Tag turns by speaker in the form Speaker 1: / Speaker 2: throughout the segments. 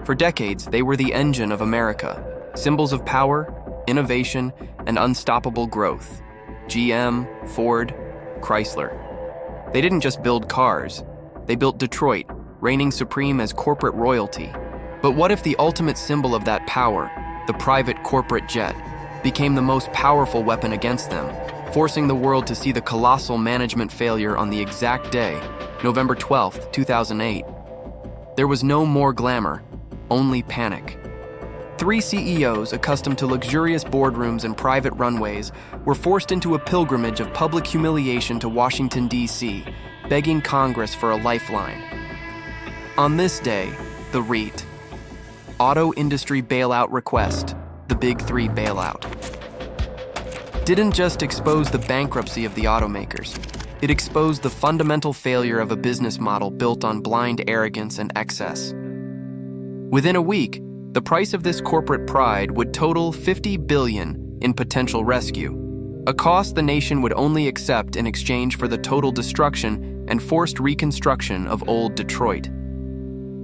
Speaker 1: For decades, they were the engine of America, symbols of power, innovation, and unstoppable growth. GM, Ford, Chrysler. They didn't just build cars, they built Detroit, reigning supreme as corporate royalty. But what if the ultimate symbol of that power, the private corporate jet, became the most powerful weapon against them, forcing the world to see the colossal management failure on the exact day, November 12, 2008. There was no more glamour, only panic. 3 CEOs accustomed to luxurious boardrooms and private runways were forced into a pilgrimage of public humiliation to Washington, D.C., begging Congress for a lifeline. On this day, the REIT, Auto Industry Bailout Request, the Big Three Bailout, didn't just expose the bankruptcy of the automakers. It exposed the fundamental failure of a business model built on blind arrogance and excess. Within a week, the price of this corporate pride would total $50 billion in potential rescue, a cost the nation would only accept in exchange for the total destruction and forced reconstruction of old Detroit.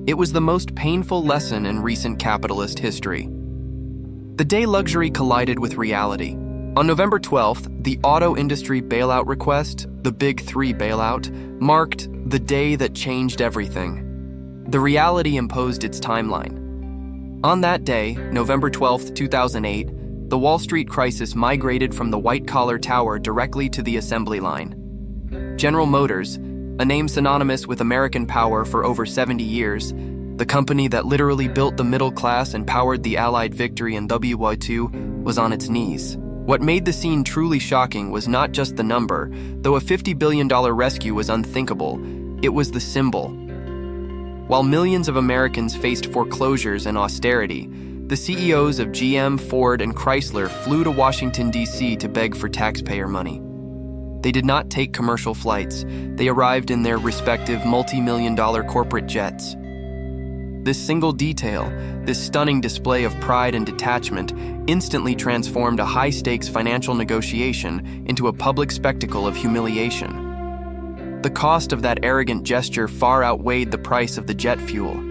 Speaker 1: It was the most painful lesson in recent capitalist history. The day luxury collided with reality. On November 12th, the auto industry bailout request, the Big Three Bailout, marked the day that changed everything. The reality imposed its timeline. On that day, November 12, 2008, the Wall Street crisis migrated from the white-collar tower directly to the assembly line. General Motors, a name synonymous with American power for over 70 years, the company that literally built the middle class and powered the Allied victory in World War II, was on its knees. What made the scene truly shocking was not just the number, though a $50 billion rescue was unthinkable, it was the symbol. While millions of Americans faced foreclosures and austerity, the CEOs of GM, Ford, and Chrysler flew to Washington, D.C. to beg for taxpayer money. They did not take commercial flights. They arrived in their respective multi-million-dollar corporate jets. This single detail, this stunning display of pride and detachment, instantly transformed a high-stakes financial negotiation into a public spectacle of humiliation. The cost of that arrogant gesture far outweighed the price of the jet fuel.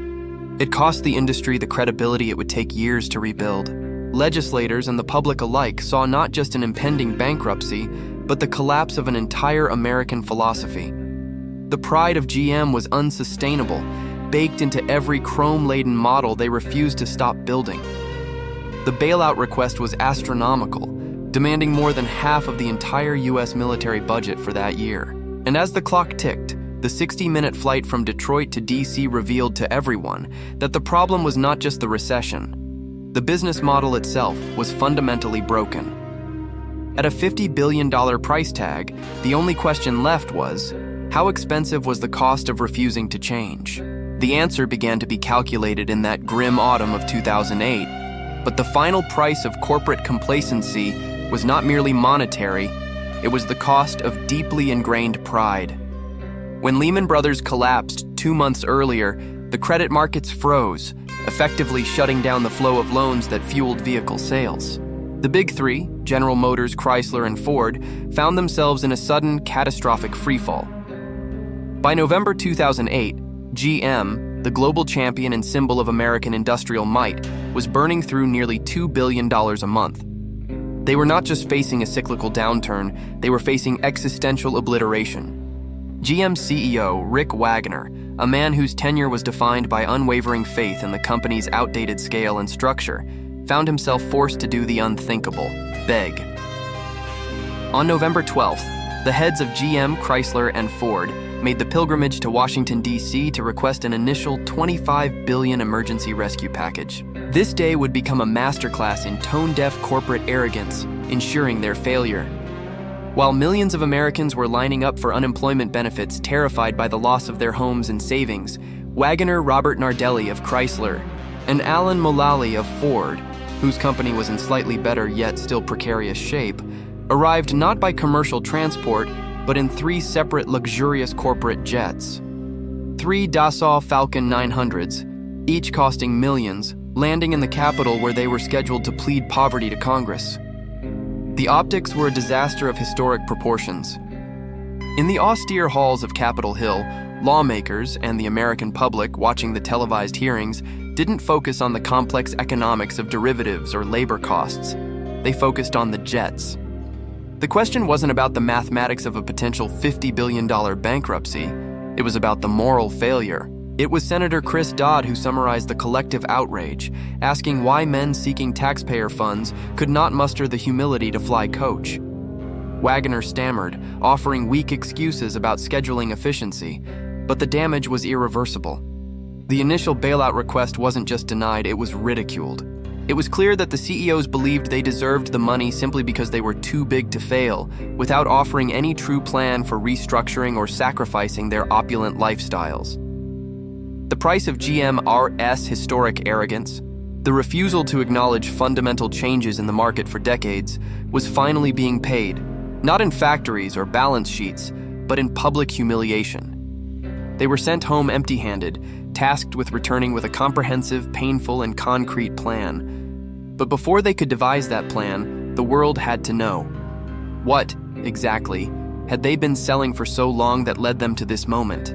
Speaker 1: It cost the industry the credibility it would take years to rebuild. Legislators and the public alike saw not just an impending bankruptcy, but the collapse of an entire American philosophy. The pride of GM was unsustainable, baked into every chrome-laden model they refused to stop building. The bailout request was astronomical, demanding more than half of the entire U.S. military budget for that year. And as the clock ticked, the 60-minute flight from Detroit to D.C. revealed to everyone that the problem was not just the recession. The business model itself was fundamentally broken. At a $50 billion price tag, the only question left was, how expensive was the cost of refusing to change? The answer began to be calculated in that grim autumn of 2008, but the final price of corporate complacency was not merely monetary, it was the cost of deeply ingrained pride. When Lehman Brothers collapsed 2 months earlier, the credit markets froze, effectively shutting down the flow of loans that fueled vehicle sales. The Big Three, General Motors, Chrysler, and Ford, found themselves in a sudden, catastrophic freefall. By November 2008, GM, the global champion and symbol of American industrial might, was burning through nearly $2 billion a month. They were not just facing a cyclical downturn, they were facing existential obliteration. GM CEO Rick Wagoner, a man whose tenure was defined by unwavering faith in the company's outdated scale and structure, found himself forced to do the unthinkable, beg. On November 12th, the heads of GM, Chrysler, and Ford made the pilgrimage to Washington, D.C. to request an initial $25 billion emergency rescue package. This day would become a masterclass in tone-deaf corporate arrogance, ensuring their failure. While millions of Americans were lining up for unemployment benefits, terrified by the loss of their homes and savings, Wagoner Robert Nardelli of Chrysler and Alan Mulally of Ford, whose company was in slightly better yet still precarious shape, arrived not by commercial transport, but in 3 separate luxurious corporate jets. 3 Dassault Falcon 900s, each costing millions, landing in the capital where they were scheduled to plead poverty to Congress. The optics were a disaster of historic proportions. In the austere halls of Capitol Hill, lawmakers and the American public watching the televised hearings didn't focus on the complex economics of derivatives or labor costs. They focused on the jets. The question wasn't about the mathematics of a potential $50 billion bankruptcy. It was about the moral failure. It was Senator Chris Dodd who summarized the collective outrage, asking why men seeking taxpayer funds could not muster the humility to fly coach. Wagoner stammered, offering weak excuses about scheduling efficiency, but the damage was irreversible. The initial bailout request wasn't just denied, it was ridiculed. It was clear that the CEOs believed they deserved the money simply because they were too big to fail, without offering any true plan for restructuring or sacrificing their opulent lifestyles. The price of GM's historic arrogance, the refusal to acknowledge fundamental changes in the market for decades, was finally being paid, not in factories or balance sheets, but in public humiliation. They were sent home empty-handed, tasked with returning with a comprehensive, painful, and concrete plan. But before they could devise that plan, the world had to know. What, exactly, had they been selling for so long that led them to this moment?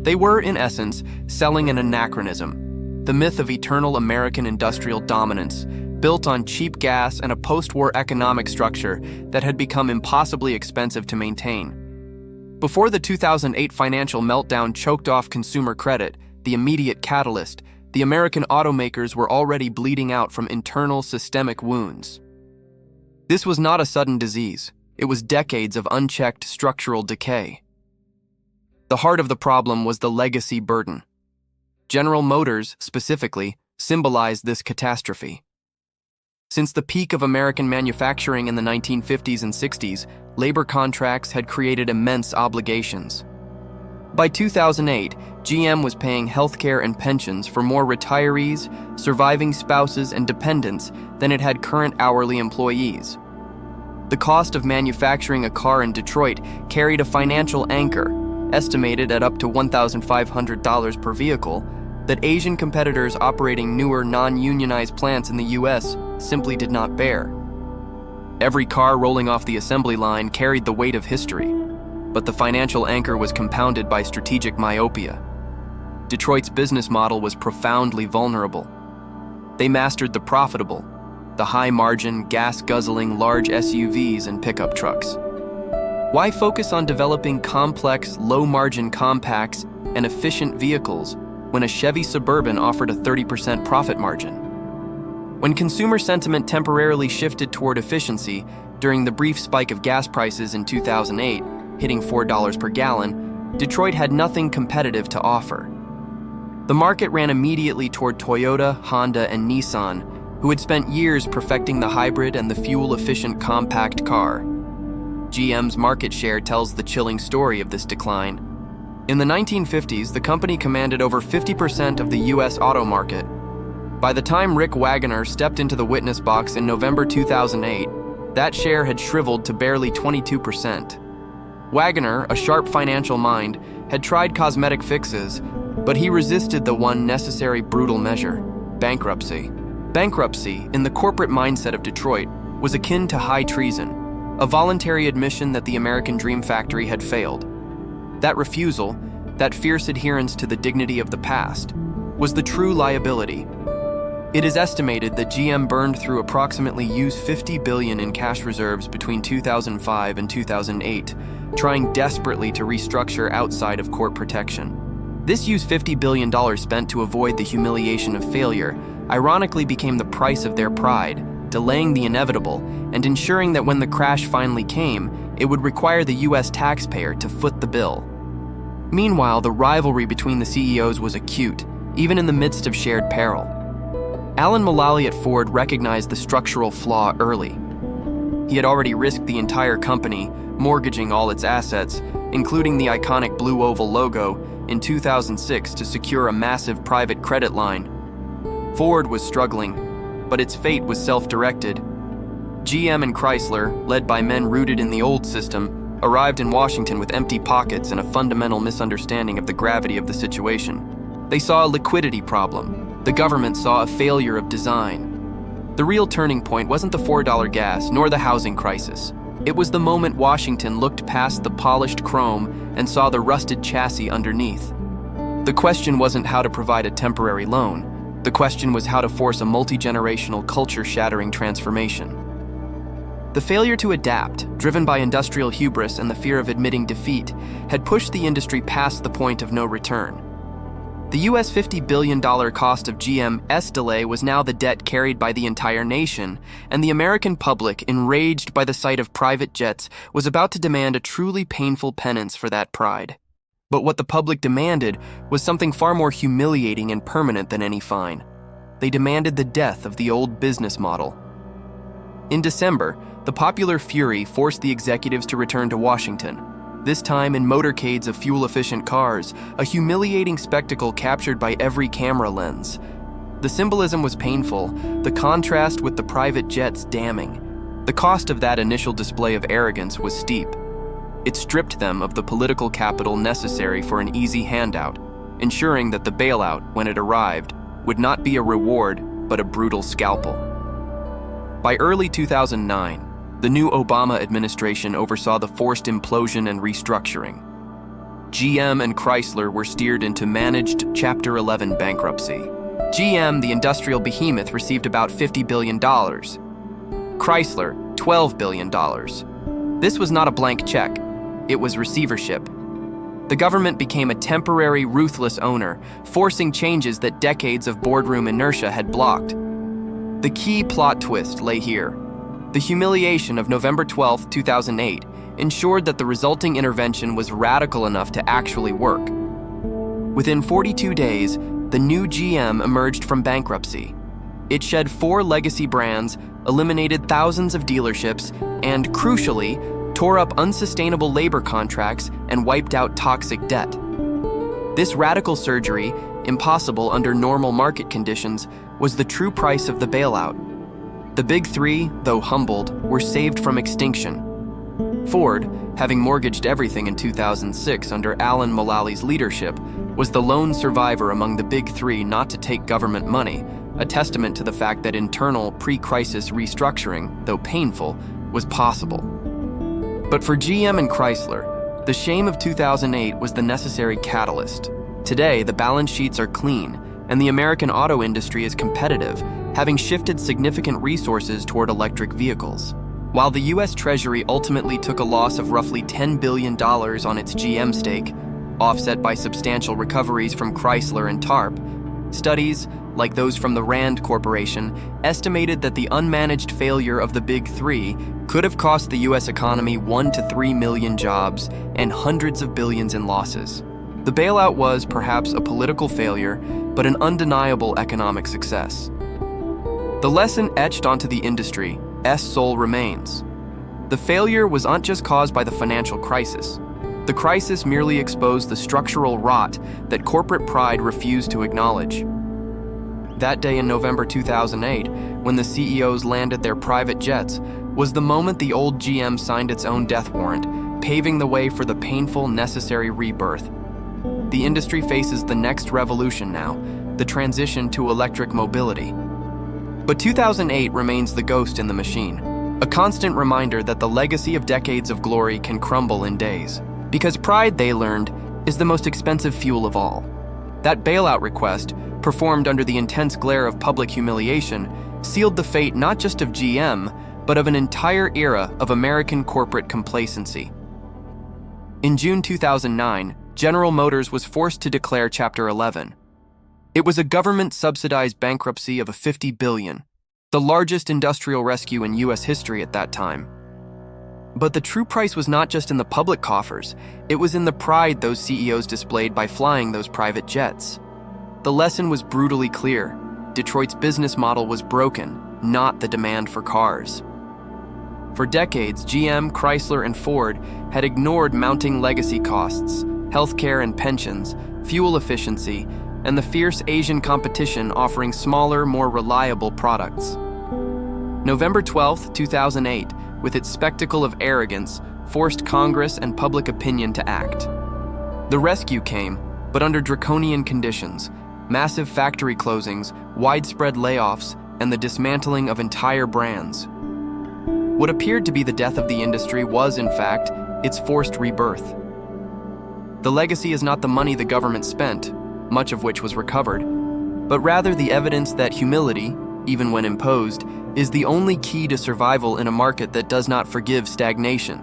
Speaker 1: They were, in essence, selling an anachronism, the myth of eternal American industrial dominance, built on cheap gas and a post-war economic structure that had become impossibly expensive to maintain. Before the 2008 financial meltdown choked off consumer credit, the immediate catalyst, the American automakers were already bleeding out from internal systemic wounds. This was not a sudden disease. It was decades of unchecked structural decay. The heart of the problem was the legacy burden. General Motors, specifically, symbolized this catastrophe. Since the peak of American manufacturing in the 1950s and 60s, labor contracts had created immense obligations. By 2008, GM was paying healthcare and pensions for more retirees, surviving spouses, and dependents than it had current hourly employees. The cost of manufacturing a car in Detroit carried a financial anchor, estimated at up to $1,500 per vehicle, that Asian competitors operating newer non-unionized plants in the US simply did not bear. Every car rolling off the assembly line carried the weight of history, but the financial anchor was compounded by strategic myopia. Detroit's business model was profoundly vulnerable. They mastered the profitable, the high-margin, gas-guzzling large SUVs and pickup trucks. Why focus on developing complex, low-margin compacts and efficient vehicles when a Chevy Suburban offered a 30% profit margin? When consumer sentiment temporarily shifted toward efficiency during the brief spike of gas prices in 2008, hitting $4 per gallon, Detroit had nothing competitive to offer. The market ran immediately toward Toyota, Honda, and Nissan, who had spent years perfecting the hybrid and the fuel-efficient compact car. GM's market share tells the chilling story of this decline. In the 1950s, the company commanded over 50% of the US auto market. By the time Rick Wagoner stepped into the witness box in November 2008, that share had shriveled to barely 22%. Wagoner, a sharp financial mind, had tried cosmetic fixes, but he resisted the one necessary brutal measure: bankruptcy. Bankruptcy, in the corporate mindset of Detroit, was akin to high treason, a voluntary admission that the American Dream Factory had failed. That refusal, that fierce adherence to the dignity of the past, was the true liability. It is estimated that GM burned through approximately $50 billion in cash reserves between 2005 and 2008, trying desperately to restructure outside of court protection. This $50 billion spent to avoid the humiliation of failure ironically became the price of their pride, delaying the inevitable and ensuring that when the crash finally came, it would require the US taxpayer to foot the bill. Meanwhile, the rivalry between the CEOs was acute, even in the midst of shared peril. Alan Mulally at Ford recognized the structural flaw early. He had already risked the entire company, mortgaging all its assets, including the iconic blue oval logo, in 2006 to secure a massive private credit line. Ford was struggling, but its fate was self-directed. GM and Chrysler, led by men rooted in the old system, arrived in Washington with empty pockets and a fundamental misunderstanding of the gravity of the situation. They saw a liquidity problem. The government saw a failure of design. The real turning point wasn't the $4 gas nor the housing crisis. It was the moment Washington looked past the polished chrome and saw the rusted chassis underneath. The question wasn't how to provide a temporary loan. The question was how to force a multi-generational culture-shattering transformation. The failure to adapt, driven by industrial hubris and the fear of admitting defeat, had pushed the industry past the point of no return. The US $50 billion cost of GM's delay was now the debt carried by the entire nation, and the American public, enraged by the sight of private jets, was about to demand a truly painful penance for that pride. But what the public demanded was something far more humiliating and permanent than any fine. They demanded the death of the old business model. In December, the popular fury forced the executives to return to Washington, this time in motorcades of fuel-efficient cars, a humiliating spectacle captured by every camera lens. The symbolism was painful, the contrast with the private jets damning. The cost of that initial display of arrogance was steep. It stripped them of the political capital necessary for an easy handout, ensuring that the bailout, when it arrived, would not be a reward but a brutal scalpel. By early 2009, the new Obama administration oversaw the forced implosion and restructuring. GM and Chrysler were steered into managed Chapter 11 bankruptcy. GM, the industrial behemoth, received about $50 billion. Chrysler, $12 billion. This was not a blank check. It was receivership. The government became a temporary, ruthless owner, forcing changes that decades of boardroom inertia had blocked. The key plot twist lay here. The humiliation of November 12, 2008, ensured that the resulting intervention was radical enough to actually work. Within 42 days, the new GM emerged from bankruptcy. It shed 4 legacy brands, eliminated thousands of dealerships, and, crucially, tore up unsustainable labor contracts and wiped out toxic debt. This radical surgery, impossible under normal market conditions, was the true price of the bailout. The big three, though humbled, were saved from extinction. Ford, having mortgaged everything in 2006 under Alan Mulally's leadership, was the lone survivor among the big three not to take government money, a testament to the fact that internal, pre-crisis restructuring, though painful, was possible. But for GM and Chrysler, the shame of 2008 was the necessary catalyst. Today, the balance sheets are clean, and the American auto industry is competitive, having shifted significant resources toward electric vehicles. While the U.S. Treasury ultimately took a loss of roughly $10 billion on its GM stake, offset by substantial recoveries from Chrysler and TARP, studies, like those from the Rand Corporation, estimated that the unmanaged failure of the Big Three could have cost the U.S. economy 1 to 3 million jobs and hundreds of billions in losses. The bailout was perhaps a political failure, but an undeniable economic success. The lesson etched onto the industry's soul remains. The failure was not just caused by the financial crisis. The crisis merely exposed the structural rot that corporate pride refused to acknowledge. That day in November 2008, when the CEOs landed their private jets, was the moment the old GM signed its own death warrant, paving the way for the painful, necessary rebirth. The industry faces the next revolution now, the transition to electric mobility. But 2008 remains the ghost in the machine, a constant reminder that the legacy of decades of glory can crumble in days. Because pride, they learned, is the most expensive fuel of all. That bailout request, performed under the intense glare of public humiliation, sealed the fate not just of GM, but of an entire era of American corporate complacency. In June 2009, General Motors was forced to declare Chapter 11. It was a government-subsidized bankruptcy of $50 billion, the largest industrial rescue in U.S. history at that time. But the true price was not just in the public coffers, it was in the pride those CEOs displayed by flying those private jets. The lesson was brutally clear. Detroit's business model was broken, not the demand for cars. For decades, GM, Chrysler, and Ford had ignored mounting legacy costs, healthcare and pensions, fuel efficiency, and the fierce Asian competition offering smaller, more reliable products. November 12, 2008, with its spectacle of arrogance, forced Congress and public opinion to act. The rescue came, but under draconian conditions: massive factory closings, widespread layoffs, and the dismantling of entire brands. What appeared to be the death of the industry was, in fact, its forced rebirth. The legacy is not the money the government spent, much of which was recovered, but rather the evidence that humility, even when imposed, is the only key to survival in a market that does not forgive stagnation.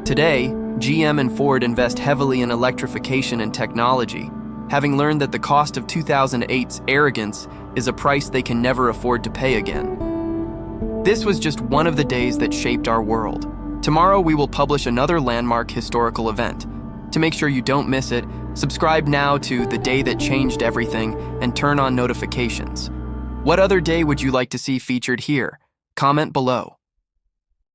Speaker 1: Today, GM and Ford invest heavily in electrification and technology, having learned that the cost of 2008's Arrogance is a price they can never afford to pay again. This was just one of the days that shaped our world. Tomorrow we will publish another landmark historical event. To make sure you don't miss it, subscribe now to The Day That Changed Everything and turn on notifications. What other day would you like to see featured here? Comment below.